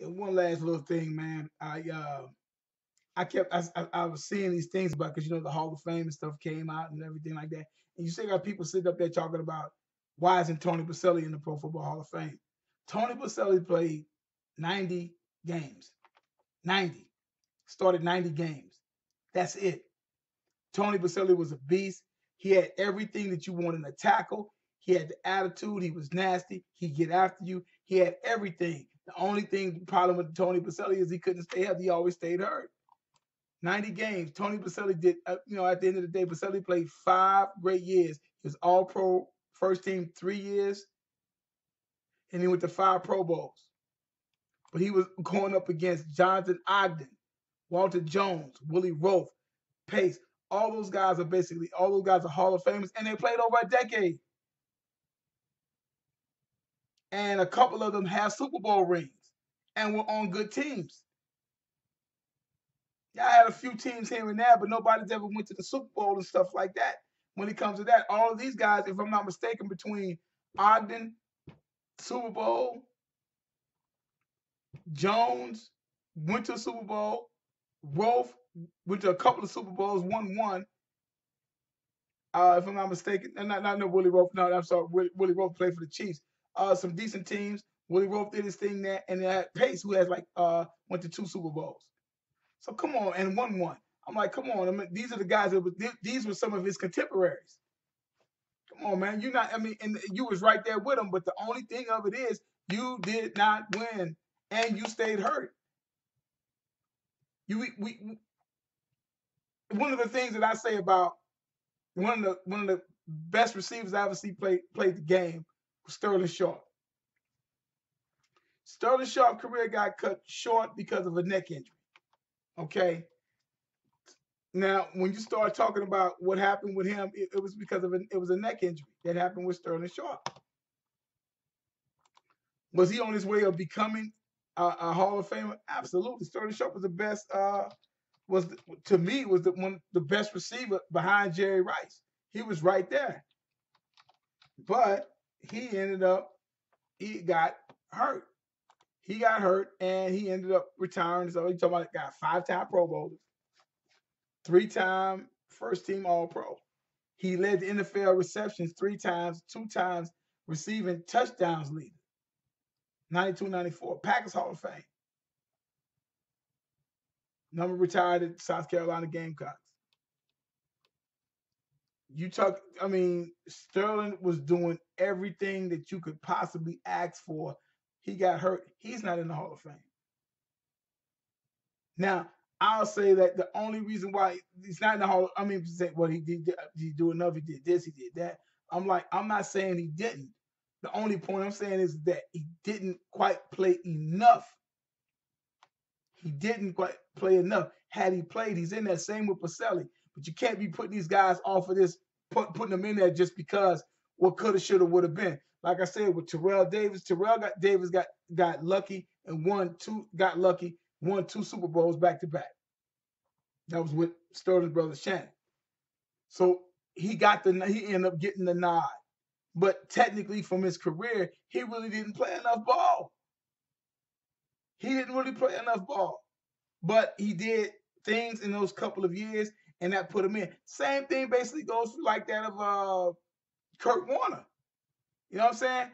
And one last little thing, man. I was seeing these things about, because the Hall of Fame and stuff came out and everything like that, and you still got people sitting up there talking about why isn't Tony Boselli in the Pro Football Hall of Fame? Tony Boselli played 90 games, 90, started 90 games. That's it. Tony Boselli was a beast. He had everything that you want in a tackle. He had the attitude. He was nasty. He'd get after you. He had everything. The only problem with Tony Boselli is he couldn't stay healthy. He always stayed hurt. 90 games. Tony Boselli did, at the end of the day, Boselli played 5 great years. He was all pro, first team 3 years, and he went to 5 Pro Bowls. But he was going up against Jonathan Ogden, Walter Jones, Willie Roaf, Pace. All those guys are Hall of Famers, and they played over a decade. And a couple of them have Super Bowl rings and were on good teams. Yeah, I had a few teams here and there, but nobody's ever went to the Super Bowl and stuff like that. When it comes to that, all of these guys, if I'm not mistaken, between Ogden, Super Bowl, Jones went to Super Bowl, Rolfe went to a couple of Super Bowls, won one. If I'm not mistaken, not no Willie Rolfe. No, I'm sorry, Willie Rolfe played for the Chiefs. Some decent teams. Willie Rolfe did his thing there, and they had Pace, who has went to 2 Super Bowls. So come on, and won one. I'm like, come on. I mean, these are the guys these were some of his contemporaries. Come on, man. You're not. I mean, and you was right there with him. But the only thing of it is, you did not win, and you stayed hurt. One of the things that I say about one of the best receivers I ever see played the game was Sterling Sharp. Sterling Sharp career got cut short because of a neck injury. Okay. Now, when you start talking about what happened with him, it was because of it was a neck injury that happened with Sterling Sharp. Was he on his way of becoming a Hall of Famer? Absolutely. Sterling Sharp was the best. To me was the best receiver behind Jerry Rice. He was right there, but he got hurt. He got hurt and he ended up retiring. So he's talking about got 5-time Pro Bowlers, 3-time first team All Pro. He led the NFL receptions 3 times, 2 times receiving touchdowns leader. 92, 94, Packers Hall of Fame. Number retired at South Carolina Gamecocks. Sterling was doing everything that you could possibly ask for. He got hurt. He's not in the Hall of Fame. Now, I'll say that the only reason why he's not in the Hall, he did do enough, he did this, he did that. I'm not saying he didn't. The only point I'm saying is that he didn't quite play enough. He didn't quite play enough. Had he played, he's in that. Same with Boselli. But you can't be putting these guys off of this, putting them in there just because what coulda, shoulda, woulda been. Like I said, with Terrell Davis, got lucky and won 2 Super Bowls back to back. That was with Sterling's brother Shannon. So he ended up getting the nod. But technically, from his career, he really didn't play enough ball. He didn't really play enough ball. But he did things in those couple of years, and that put him in. Same thing basically goes like that of Kurt Warner. You know what I'm saying?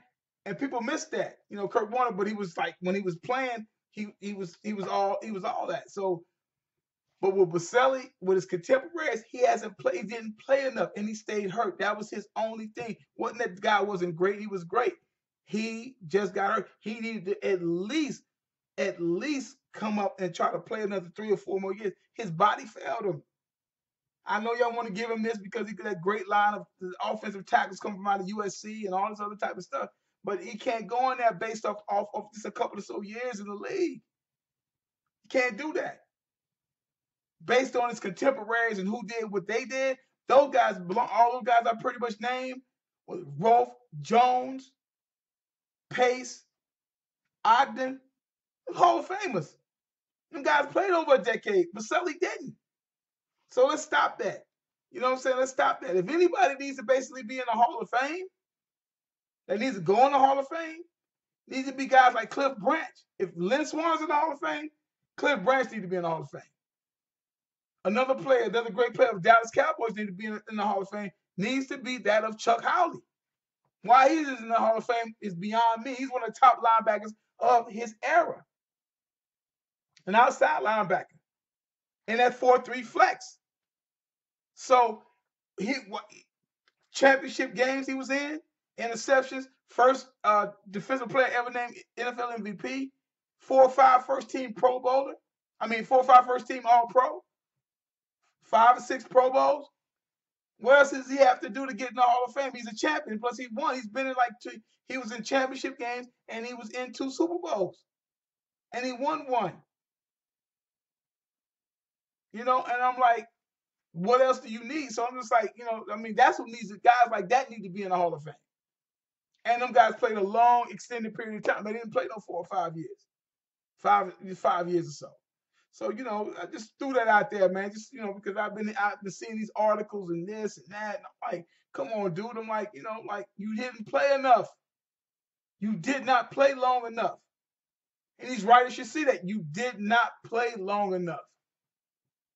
And people miss that. Kurt Warner, but he was like, when he was playing, he was all that. So, but with Boselli, with his contemporaries, he didn't play enough, and he stayed hurt. That was his only thing. Wasn't that the guy wasn't great? He was great. He just got hurt. He needed to at least come up and try to play another 3 or 4 more years. His body failed him. I know y'all want to give him this because he got that great line of offensive tackles coming from out of USC and all this other type of stuff, but he can't go in there based off just a couple of so years in the league. He can't do that. Based on his contemporaries and who did what they did, all those guys I pretty much named, was Rolfe, Jones, Pace, Ogden, Hall of Famers. Them guys played over a decade. Boselli didn't. So let's stop that. You know what I'm saying? Let's stop that. If anybody needs to basically be in the Hall of Fame, that needs to go in the Hall of Fame, Needs to be guys like Cliff Branch. If Lynn Swan's in the Hall of Fame, Cliff Branch needs to be in the Hall of Fame. Another player, another great player of Dallas Cowboys need to be in the Hall of Fame, needs to be that of Chuck Howley. Why he is in the Hall of Fame is beyond me. He's one of the top linebackers of his era. An outside linebacker in that 4-3 flex. So championship games he was in, interceptions, first defensive player ever named NFL MVP, 4 or 5 first team Pro Bowler. 4 or 5 first team All Pro, 5 or 6 Pro Bowls. What else does he have to do to get in the Hall of Fame? He's a champion. Plus, he won. He's been in he was in championship games and he was in 2 Super Bowls. And he won 1. And I'm like, what else do you need? So I'm just like, that's what needs. Guys like that need to be in the Hall of Fame. And them guys played a long, extended period of time. They didn't play no 4 or 5 years. 5 years or so. So, I just threw that out there, man. Just, because I've been seeing these articles and this and that. And I'm like, come on, dude. I'm like, you didn't play enough. You did not play long enough. And these writers should see that you did not play long enough.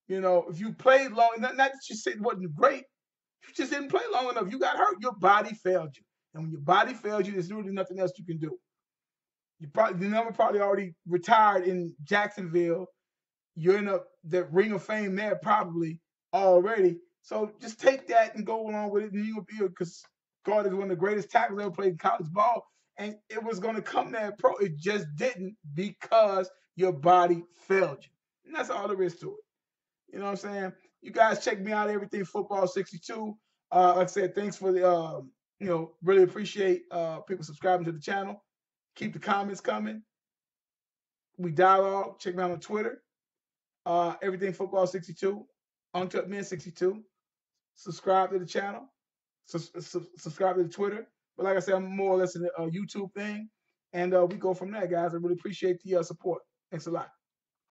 If you played long, not that you said it wasn't great, you just didn't play long enough. You got hurt. Your body failed you. And when your body failed you, there's really nothing else you can do. The number probably already retired in Jacksonville. You're in the Ring of Fame there probably already. So just take that and go along with it. And you'll be, because God is one of the greatest tackles ever played in college ball. And it was going to come there pro. It just didn't, because your body failed you. And that's all there is to it. You know what I'm saying? You guys check me out, Everything Football 62. Like I said, thanks for the, really appreciate people subscribing to the channel. Keep the comments coming. We dialogue. Check me out on Twitter. Everything Football 62. Uncut Men 62. Subscribe to the channel. Subscribe to the Twitter. But like I said, I'm more or less in the YouTube thing. And we go from there, guys. I really appreciate the support. Thanks a lot.